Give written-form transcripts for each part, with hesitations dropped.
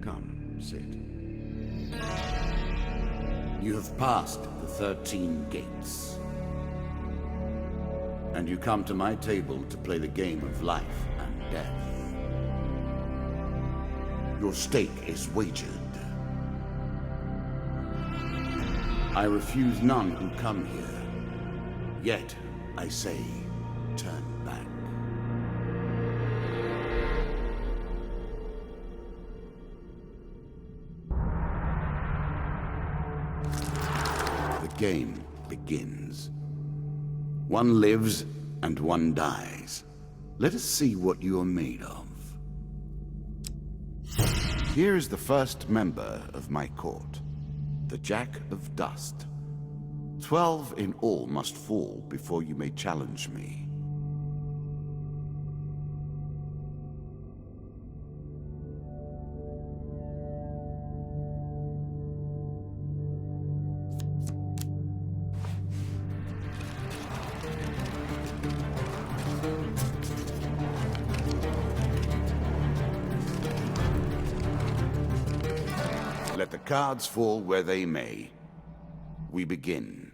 Come, sit. You have passed the 13 gates. And you come to my table to play the game of life and death. Your stake is wagered. I refuse none who come here. Yet, I say, turn back. The game begins. One lives and one dies. Let us see what you are made of. Here is the first member of my court, the Jack of Dust. 12 in all must fall before you may challenge me. Let the cards fall where they may. We begin.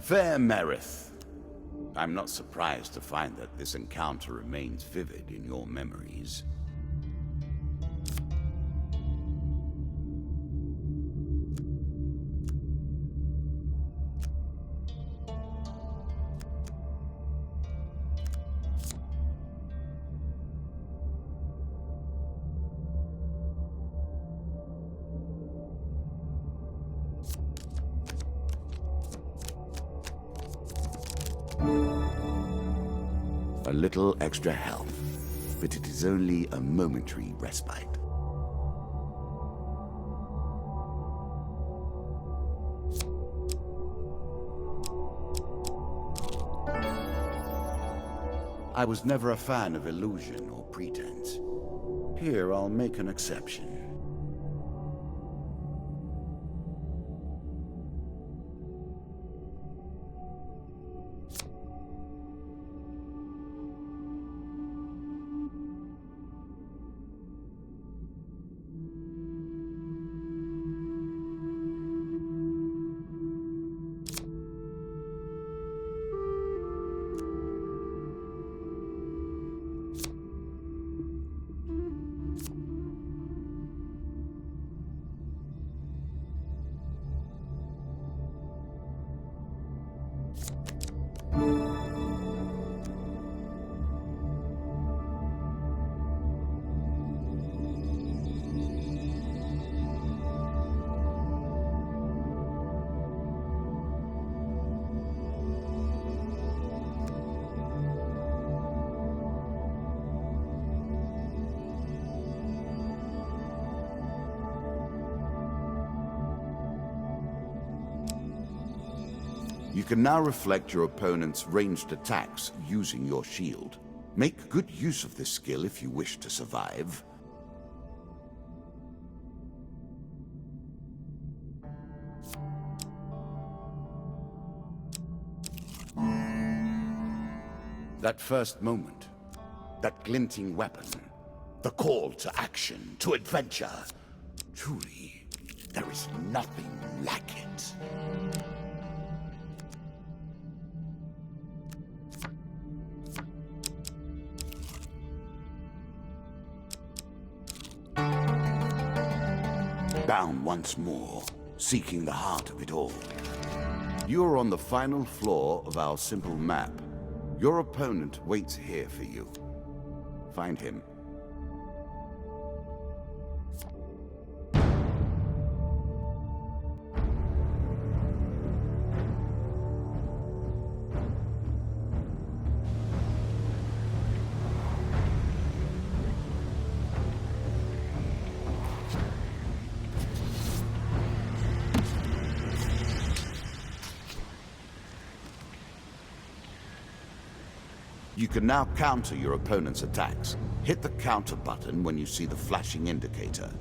Fair Marith, I'm not surprised to find that this encounter remains vivid in your memories. A little extra health, but it is only a momentary respite. I was never a fan of illusion or pretense. Here, I'll make an exception. You can now reflect your opponent's ranged attacks using your shield. Make good use of this skill if you wish to survive. That first moment, that glinting weapon, the call to action, to adventure. Truly, there is nothing like it. Bound once more, seeking the heart of it all. You are on the final floor of our simple map. Your opponent waits here for you. Find him. You can now counter your opponent's attacks. Hit the counter button when you see the flashing indicator.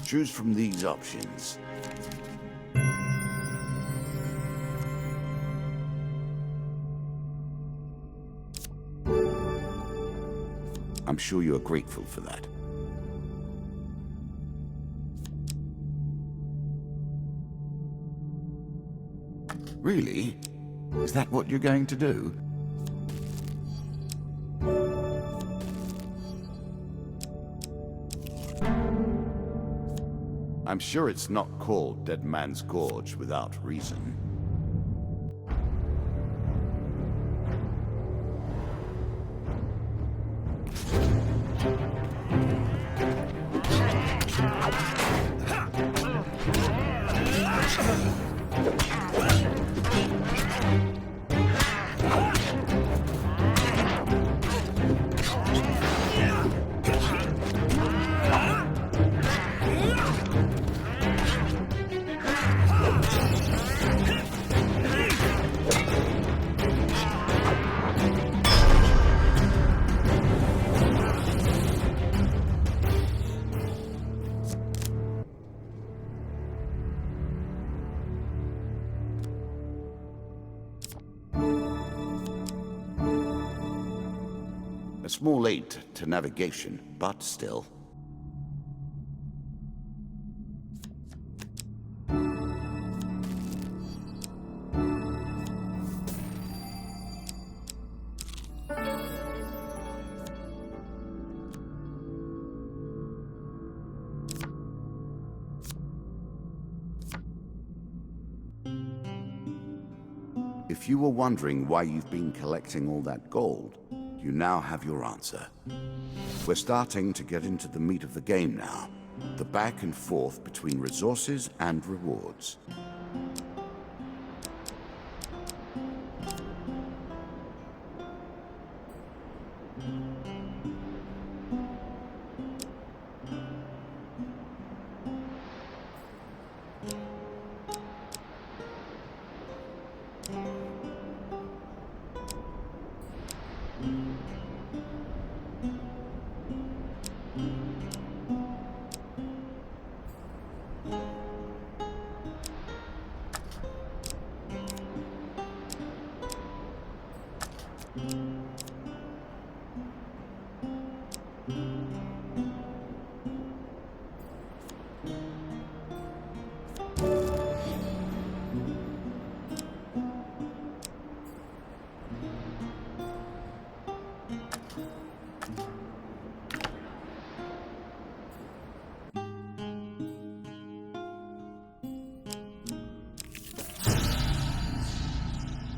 Choose from these options. I'm sure you are grateful for that. Really? Is that what you're going to do? I'm sure it's not called Dead Man's Gorge without reason. A small aid to navigation, but still. If you were wondering why you've been collecting all that gold, you now have your answer. We're starting to get into the meat of the game now. The back and forth between resources and rewards.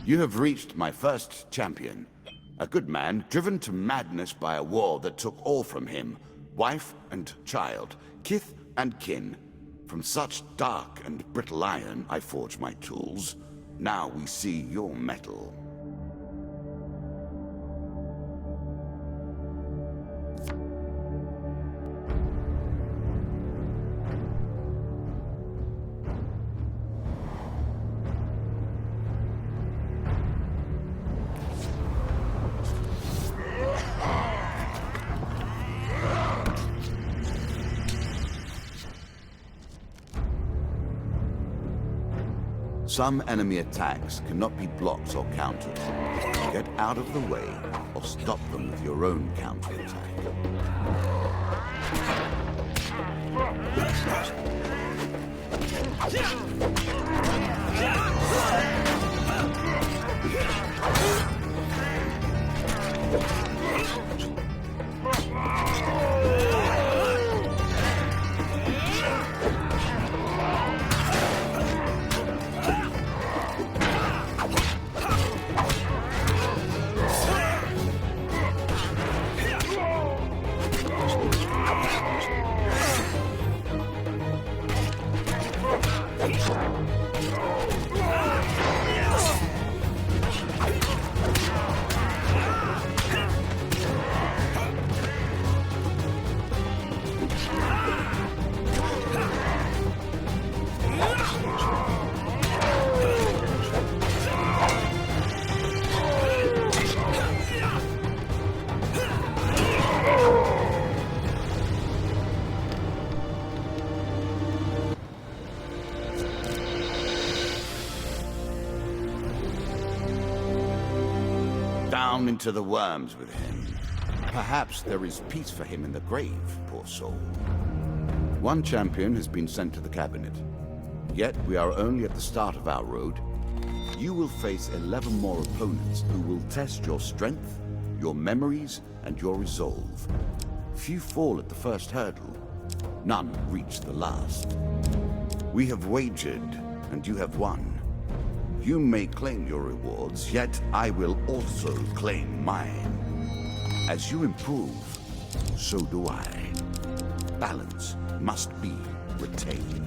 You have reached my first champion. A good man, driven to madness by a war that took all from him. Wife and child, kith and kin. From such dark and brittle iron I forge my tools. Now we see your metal. Some enemy attacks cannot be blocked or countered. Get out of the way, or stop them with your own counterattack. Down into the worms with him. Perhaps there is peace for him in the grave, poor soul. One champion has been sent to the cabinet. Yet we are only at the start of our road. You will face 11 more opponents who will test your strength, your memories, and your resolve. Few fall at the first hurdle. None reach the last. We have wagered, and you have won. You may claim your rewards, yet I will also claim mine. As you improve, so do I. Balance must be retained.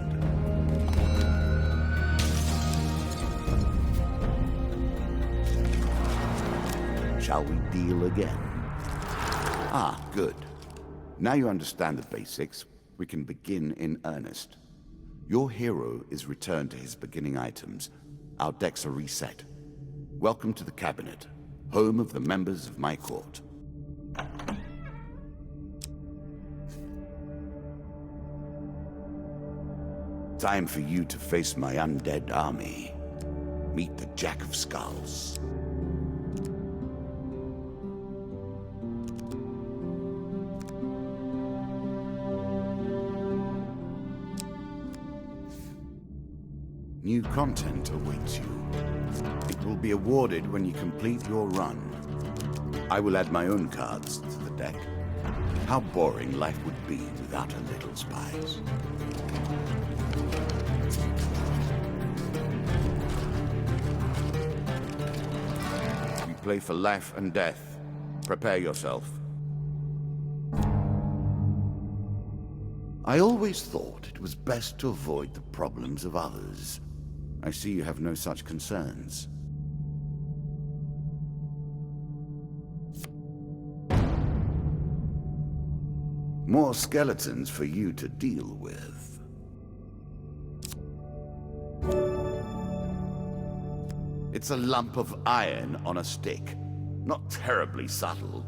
Shall we deal again? Ah, good. Now you understand the basics, we can begin in earnest. Your hero is returned to his beginning items. Our decks are reset. Welcome to the cabinet, home of the members of my court. Time for you to face my undead army. Meet the Jack of Skulls. New content awaits you. It will be awarded when you complete your run. I will add my own cards to the deck. How boring life would be without a little spice. We play for life and death. Prepare yourself. I always thought it was best to avoid the problems of others. I see you have no such concerns. More skeletons for you to deal with. It's a lump of iron on a stick. Not terribly subtle.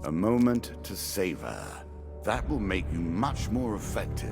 A moment to savor. That will make you much more effective.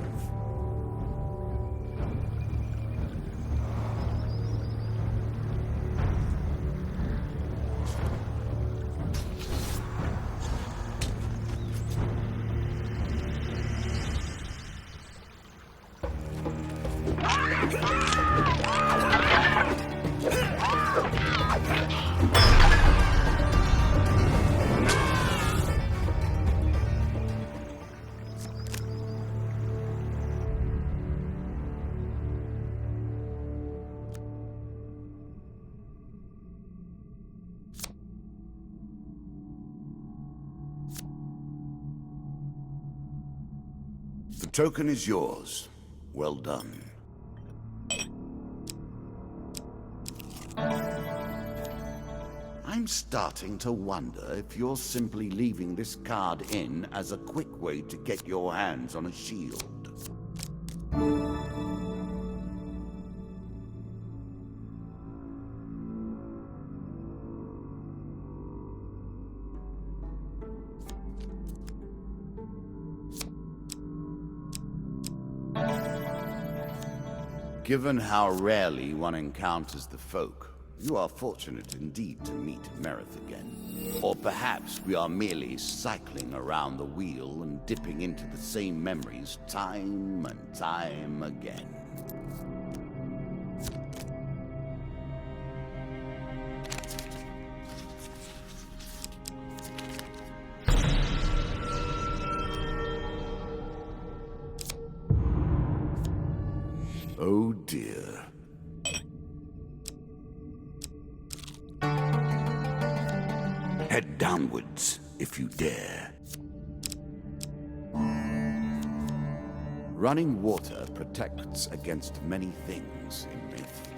The token is yours. Well done. I'm starting to wonder if you're simply leaving this card in as a quick way to get your hands on a shield. Given how rarely one encounters the folk, You are fortunate indeed to meet Merith again. Or perhaps we are merely cycling around the wheel and dipping into the same memories time and time again. Oh dear. Head downwards, if you dare. Running water protects against many things in Myth.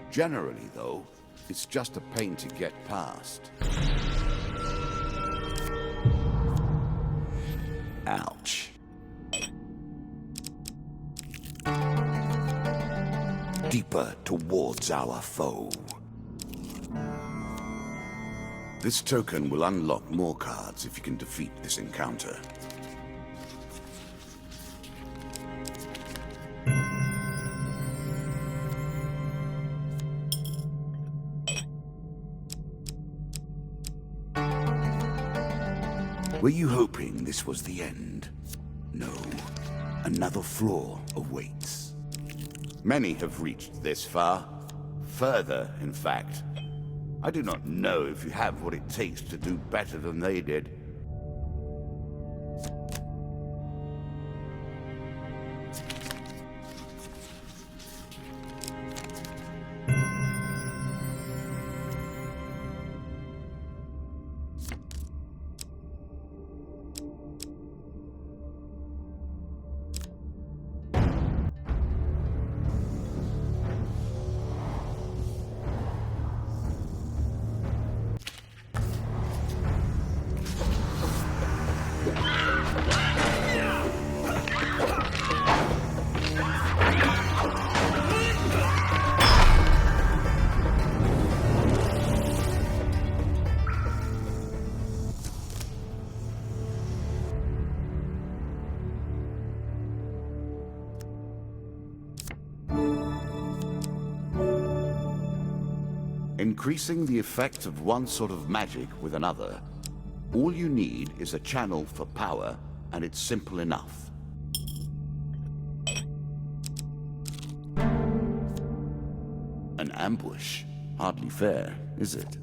Generally, though, it's just a pain to get past. Ouch. Deeper towards our foe. This token will unlock more cards if you can defeat this encounter. Were you hoping this was the end? No. Another floor awaits. Many have reached this far. Further, in fact. I do not know if you have what it takes to do better than they did. Increasing the effect of one sort of magic with another, all you need is a channel for power, and it's simple enough. An ambush? Hardly fair, is it?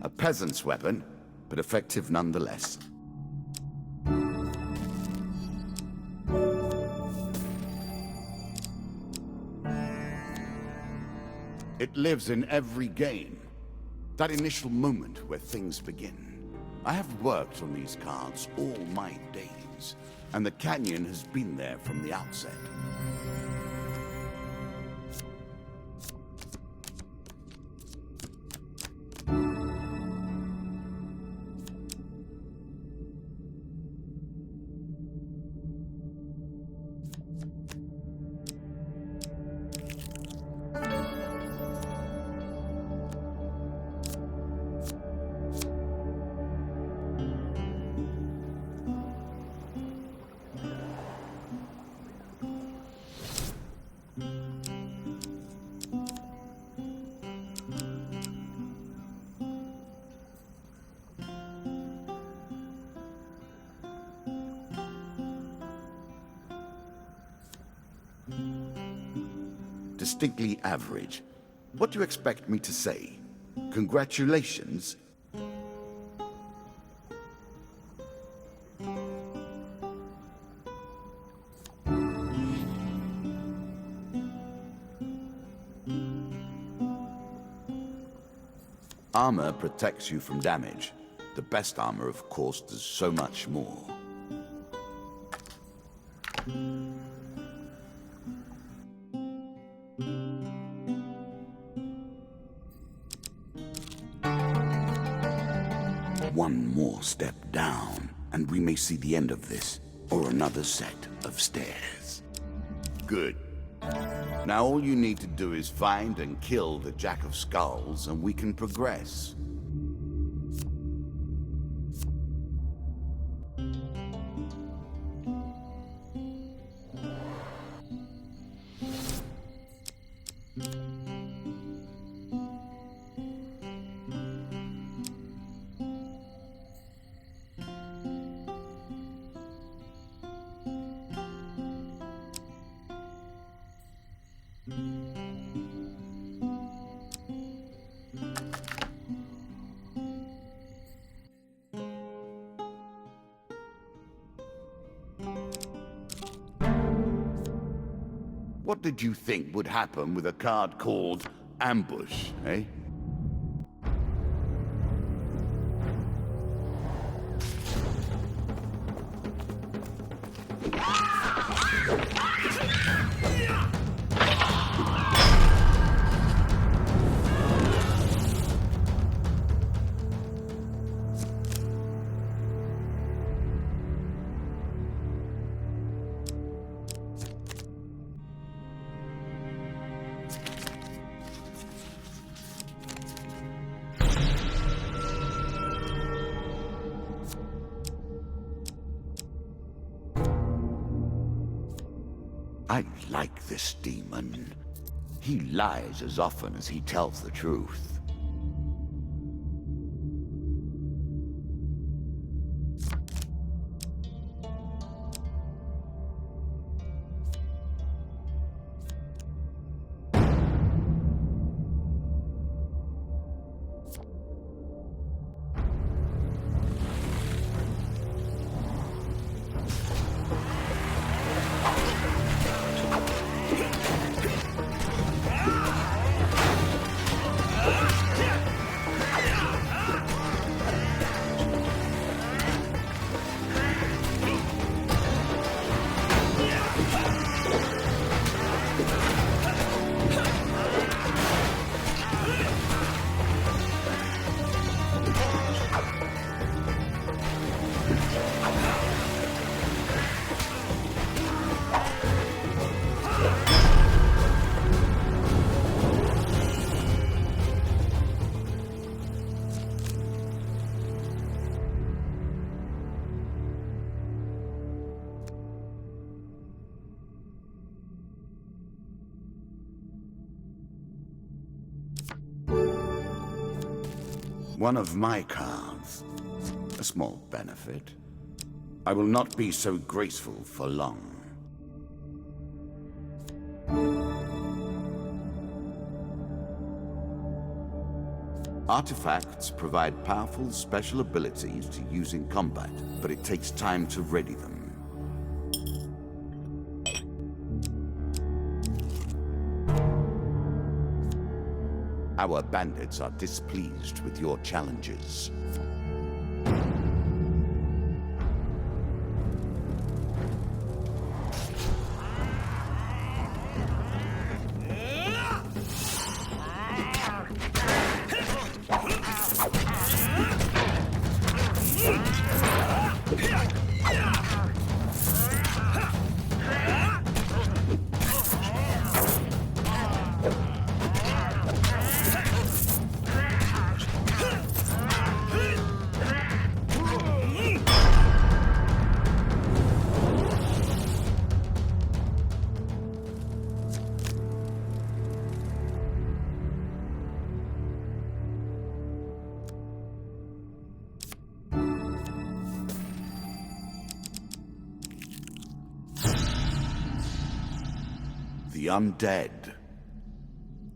A peasant's weapon, but effective nonetheless. It lives in every game. That initial moment where things begin. I have worked on these cards all my days, and the canyon has been there from the outset. Distinctly average. What do you expect me to say? Congratulations? Armor protects you from damage, The best armor, of course, does so much more. One more step down, and we may see the end of this, or another set of stairs. Good. Now all you need to do is find and kill the Jack of Skulls, and we can progress. What did you think would happen with a card called Ambush, eh? I like this demon. He lies as often as he tells the truth. One of my cards. A small benefit. I will not be so graceful for long. Artifacts provide powerful special abilities to use in combat, but it takes time to ready them. Our bandits are displeased with your challenges. The undead.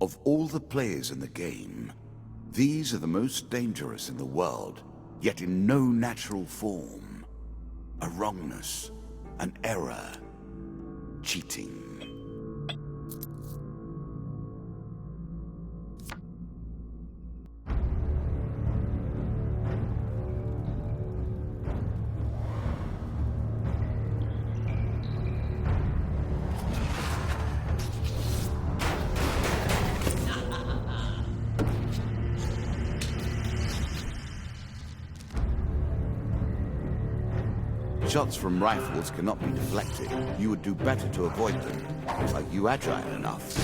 Of all the players in the game, these are the most dangerous in the world, yet in no natural form. A wrongness, an error, cheating. Shots from rifles cannot be deflected. You would do better to avoid them. Are you agile enough?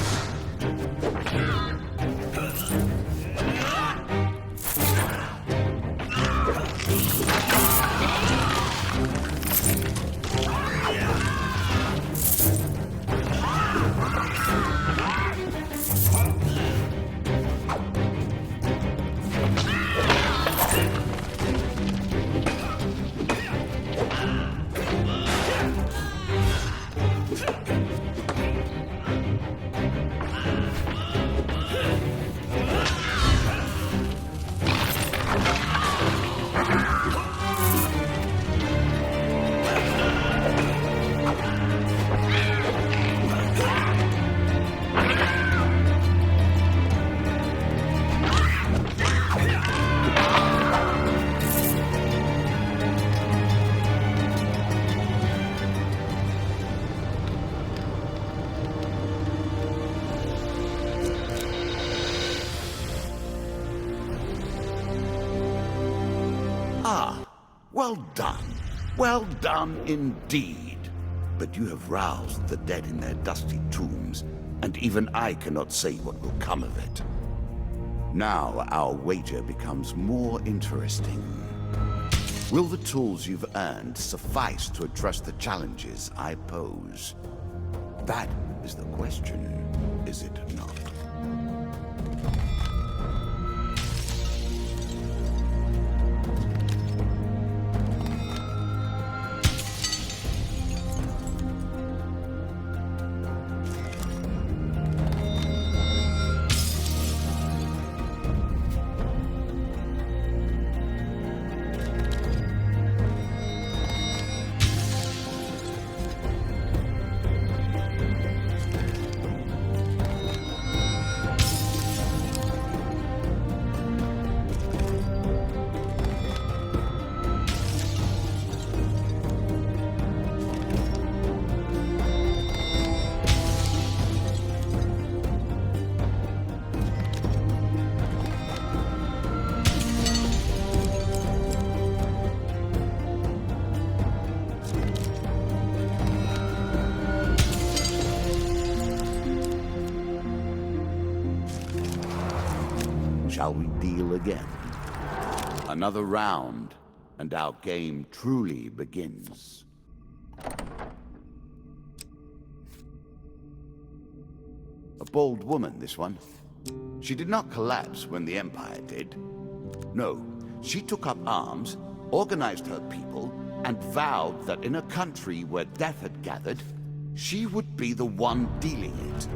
Well done. Well done indeed. But you have roused the dead in their dusty tombs, and even I cannot say what will come of it. Now our wager becomes more interesting. Will the tools you've earned suffice to address the challenges I pose? That is the question, is it not? Shall we deal again? Another round, and our game truly begins. A bold woman, this one. She did not collapse when the Empire did. No, she took up arms, organized her people, and vowed that in a country where death had gathered, she would be the one dealing it.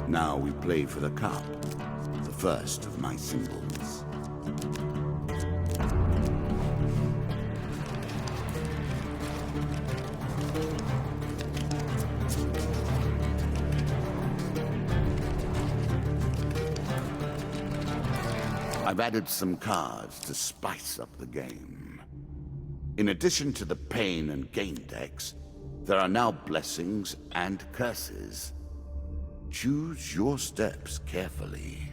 Now we play for the cup. First of my symbols. I've added some cards to spice up the game. In addition to the pain and gain decks, there are now blessings and curses. Choose your steps carefully.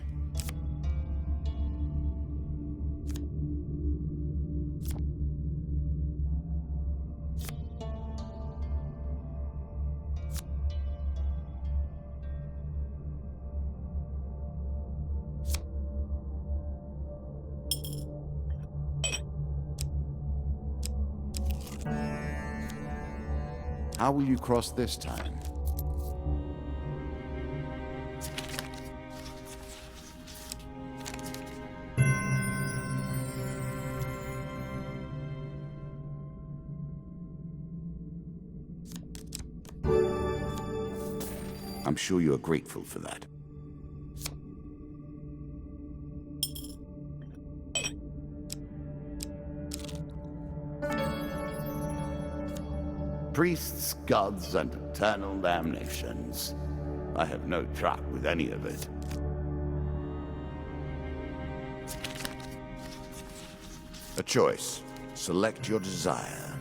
How will you cross this time? I'm sure you are grateful for that. Priests, gods, and eternal damnations. I have no truck with any of it. A choice. Select your desire.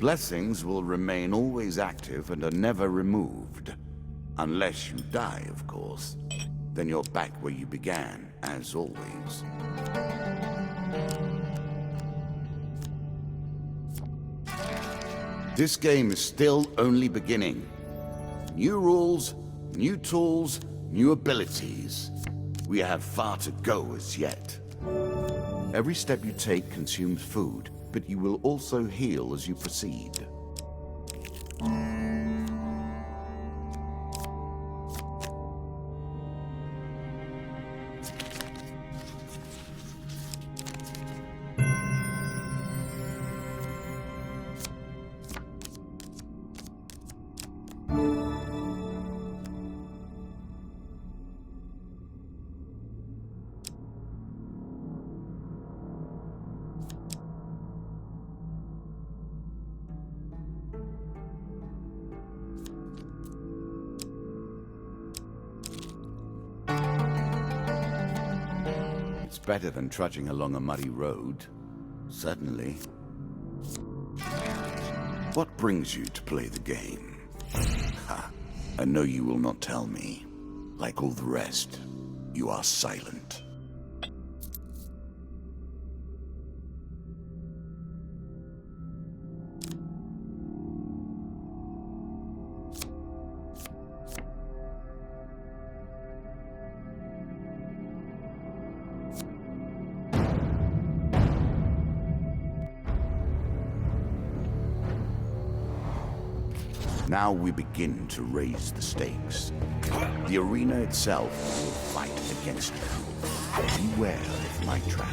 Blessings will remain always active and are never removed. Unless you die, of course. then you're back where you began, as always. This game is still only beginning. New rules, new tools, new abilities. We have far to go as yet. Every step you take consumes food, but you will also heal as you proceed. It's better than trudging along a muddy road. Certainly. What brings you to play the game? Ha! I know you will not tell me. Like all the rest, you are silent. Now we begin to raise the stakes. The arena itself will fight against you. Beware of my traps.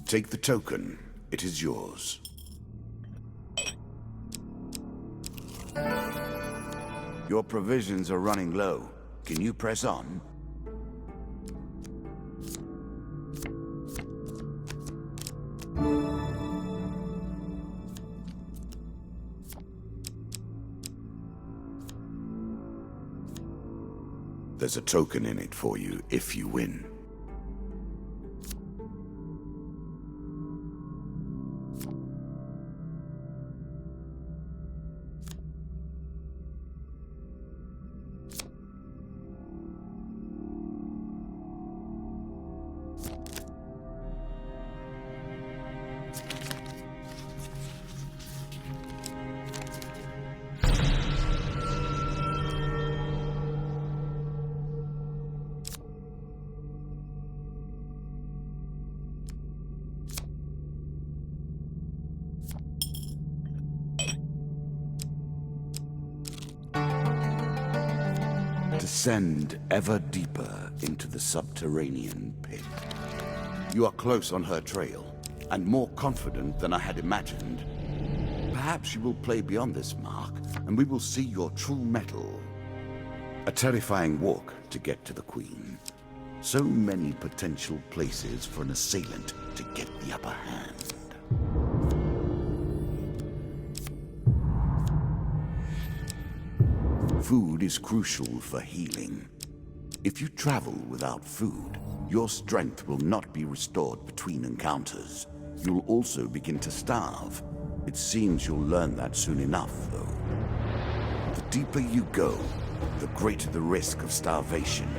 Take the token. It is yours. Your provisions are running low. Can you press on? There's a token in it for you if you win. Descend ever deeper into the subterranean pit. You are close on her trail, and more confident than I had imagined. Perhaps you will play beyond this mark, and we will see your true mettle. A terrifying walk to get to the Queen. So many potential places for an assailant to get the upper hand. Food is crucial for healing. If you travel without food, your strength will not be restored between encounters. You'll also begin to starve. It seems you'll learn that soon enough, though. The deeper you go, the greater the risk of starvation.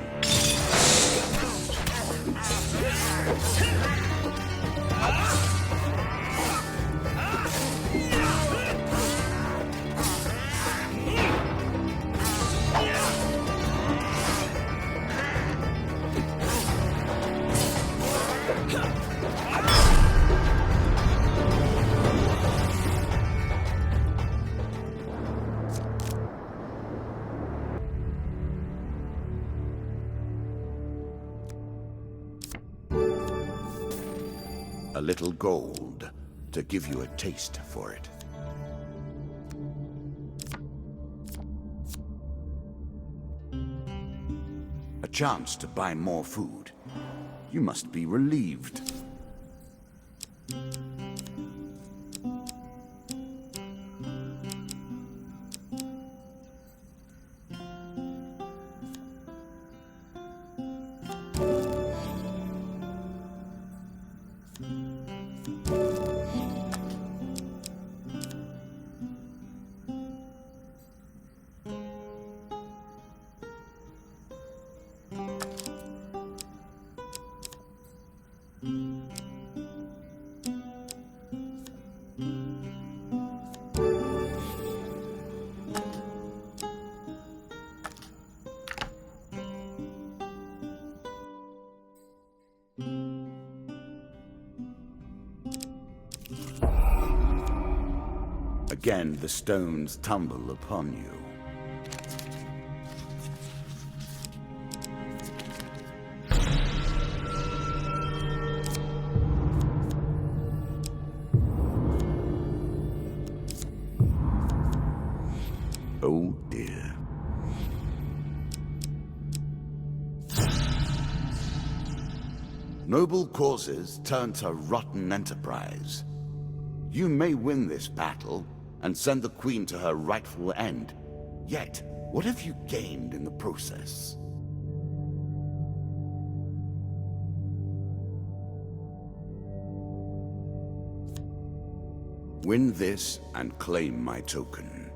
a little gold to give you a taste for it. A chance to buy more food. You must be relieved. Again, the stones tumble upon you. Oh dear. Noble causes turn to rotten enterprise. You may win this battle and send the Queen to her rightful end. Yet, what have you gained in the process? Win this and claim my token.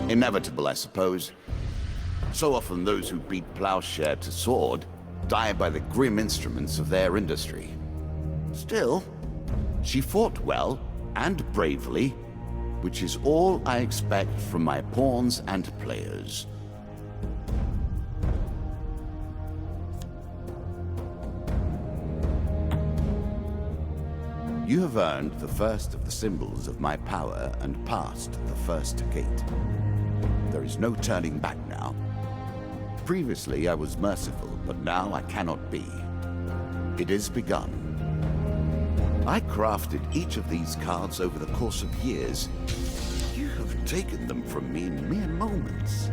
Inevitable, I suppose. So often those who beat plowshare to sword die by the grim instruments of their industry. Still, she fought well and bravely, which is all I expect from my pawns and players. You have earned the first of the symbols of my power and passed the first gate. There is no turning back now. Previously I was merciful, but now I cannot be. It is begun. I crafted each of these cards over the course of years. You have taken them from me in mere moments.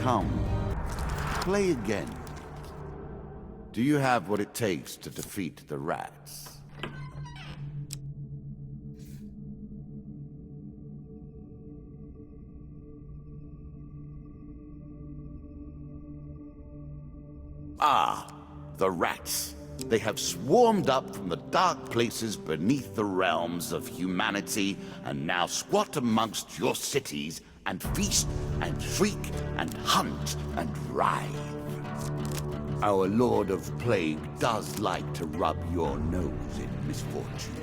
Come, play again. Do you have what it takes to defeat the rats? Ah, the rats. They have swarmed up from the dark places beneath the realms of humanity and now squat amongst your cities and feast and shriek and hunt and writhe. Our Lord of Plague does like to rub your nose in misfortune.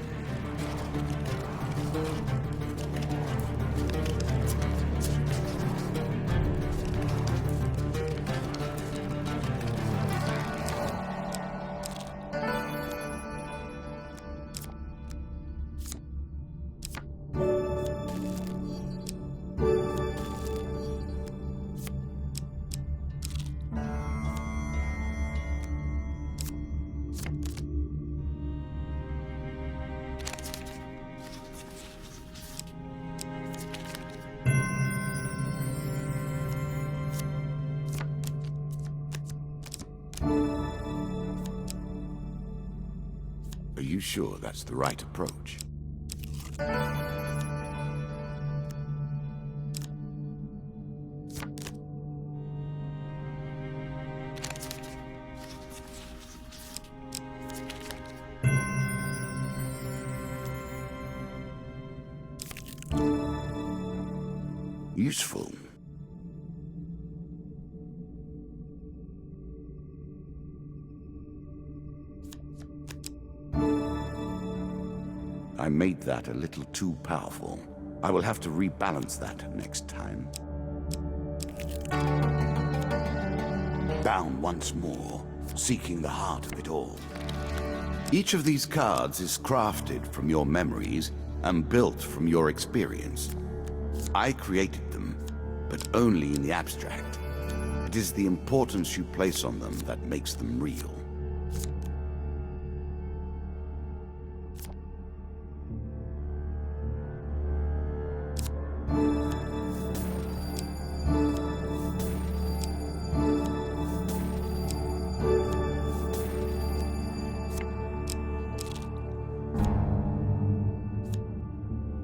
Are you sure that's the right approach? Useful. I made that a little too powerful. I will have to rebalance that next time. Down once more, seeking the heart of it all. Each of these cards is crafted from your memories and built from your experience. I created them, but only in the abstract. It is the importance you place on them that makes them real.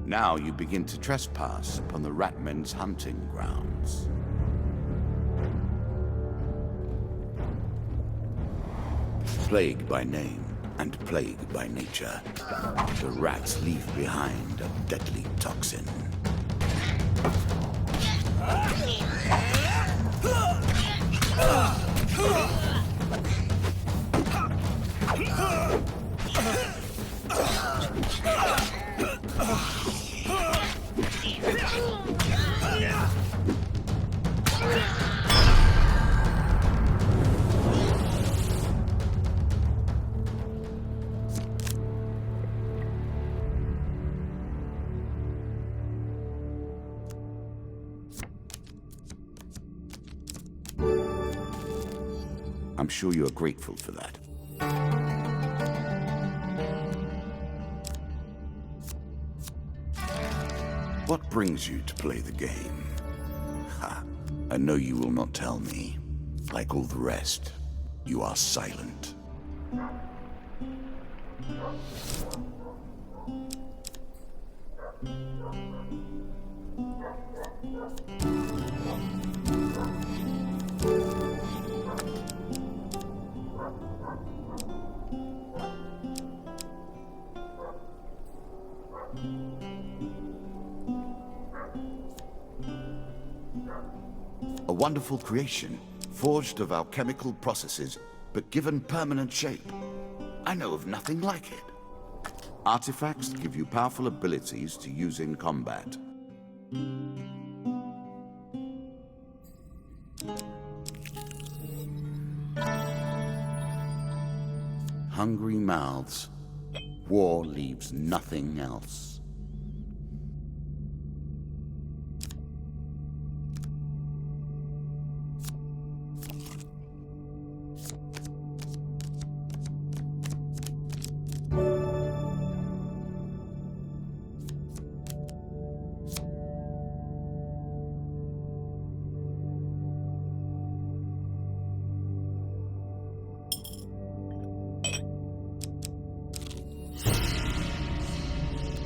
Now you begin to trespass upon the Ratmen's hunting grounds. Plague by name and plague by nature, the rats leave behind a deadly toxin. I'm sure you are grateful for that. What brings you to play the game? Ha! I know you will not tell me. Like all the rest, you are silent. A wonderful creation, forged of alchemical processes, but given permanent shape. I know of nothing like it. Artifacts give you powerful abilities to use in combat. Hungry mouths. War leaves nothing else.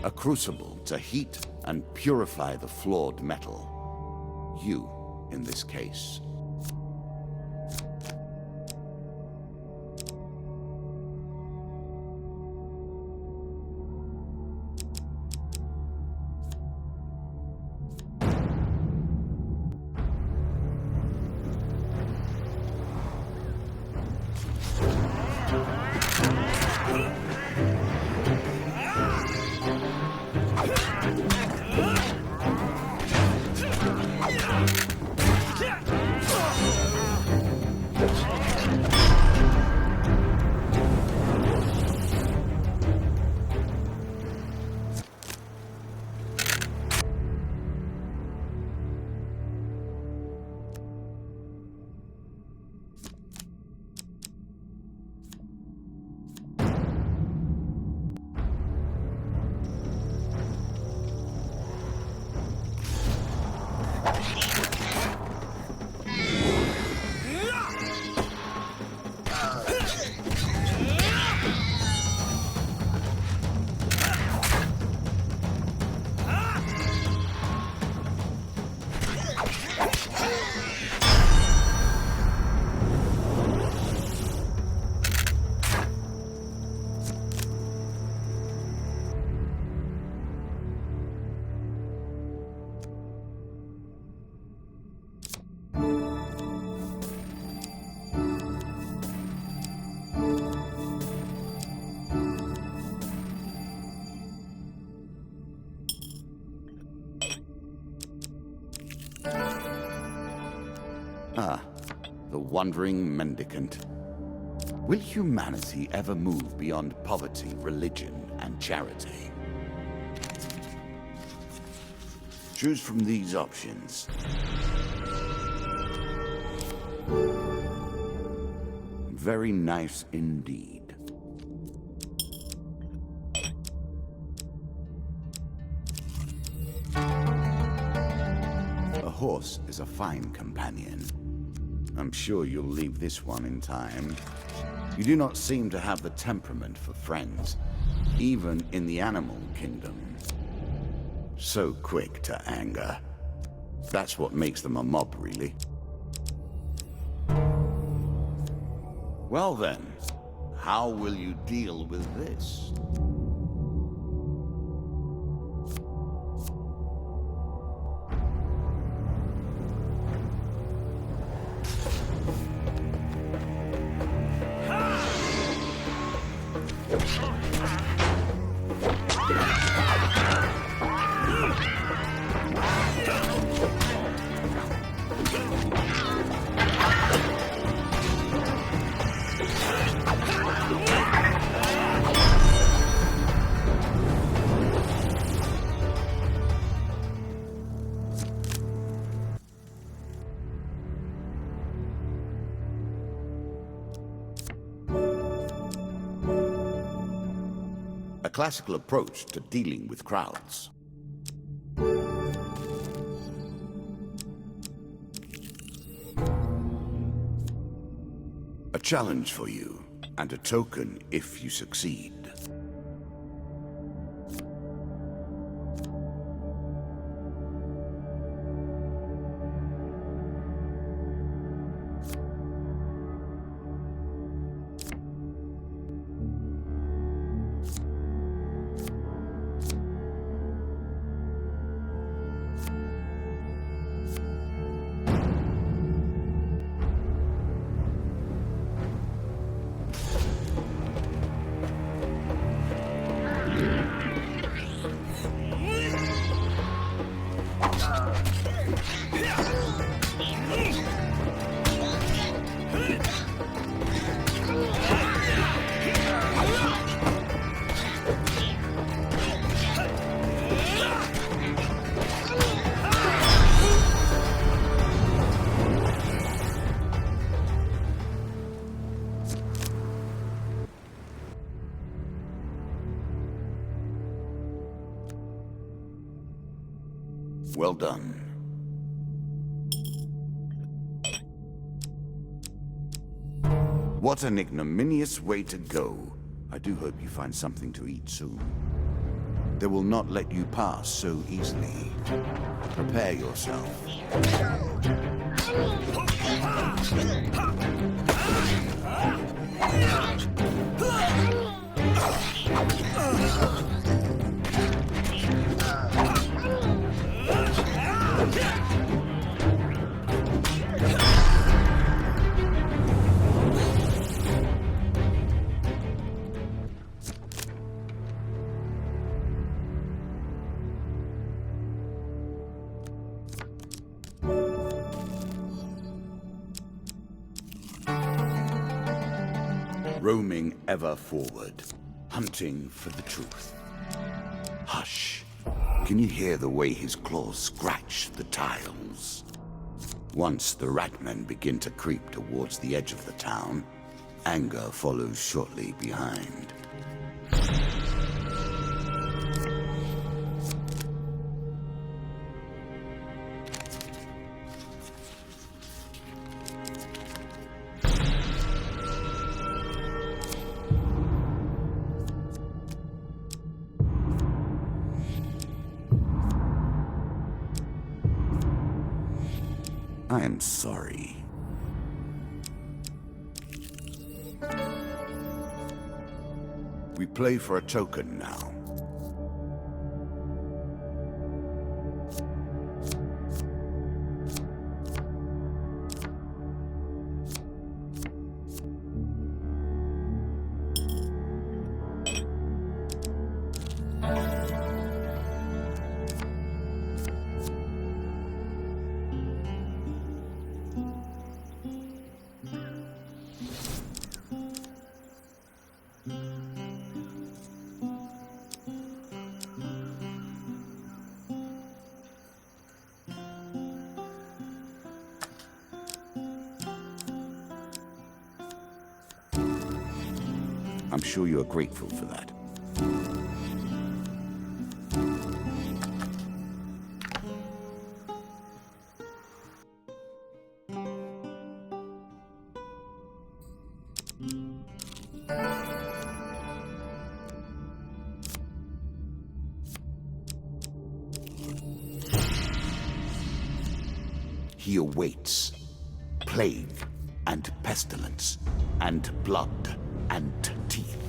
A crucible to heat and purify the flawed metal. You, in this case. Ah, the wandering mendicant. Will humanity ever move beyond poverty, religion, and charity? Choose from these options. Very nice indeed. A horse is a fine companion. I'm sure you'll leave this one in time. You do not seem to have the temperament for friends, even in the animal kingdom. So quick to anger. That's what makes them a mob, really. Well then, how will you deal with this? A classical approach to dealing with crowds. A challenge for you, and a token if you succeed. Well done. What an ignominious way to go. I do hope you find something to eat soon. They will not let you pass so easily. Prepare yourself. roaming ever forward, hunting for the truth. Hush. Can you hear the way his claws scratch the tiles? Once the Ratmen begin to creep towards the edge of the town, anger follows shortly behind. I am sorry. We play for a token now. I'm sure you are grateful for that. He awaits plague and pestilence and blood and teeth.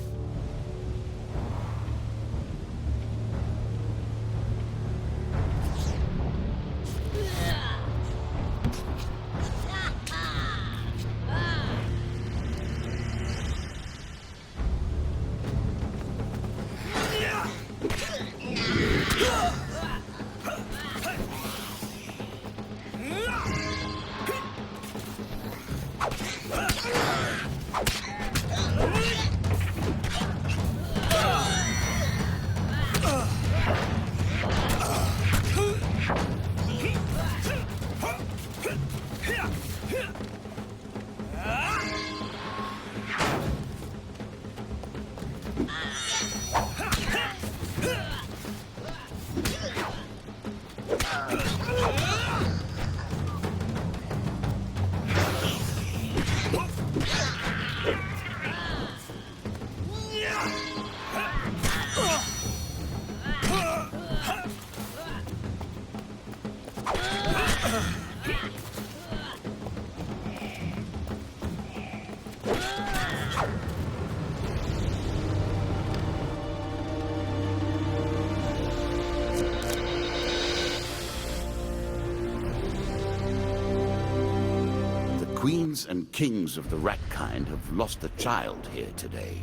Queens and kings of the rat kind have lost a child here today.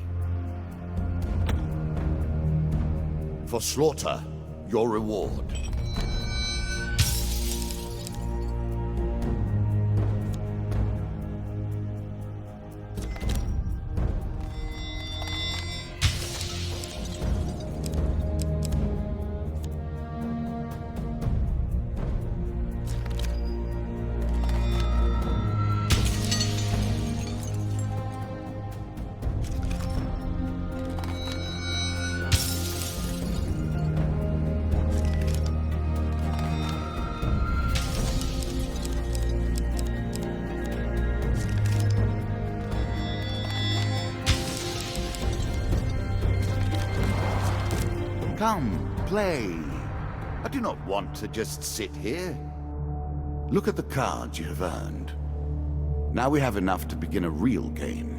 For slaughter, your reward. Come, play. I do not want to just sit here. Look at the cards you have earned. Now we have enough to begin a real game.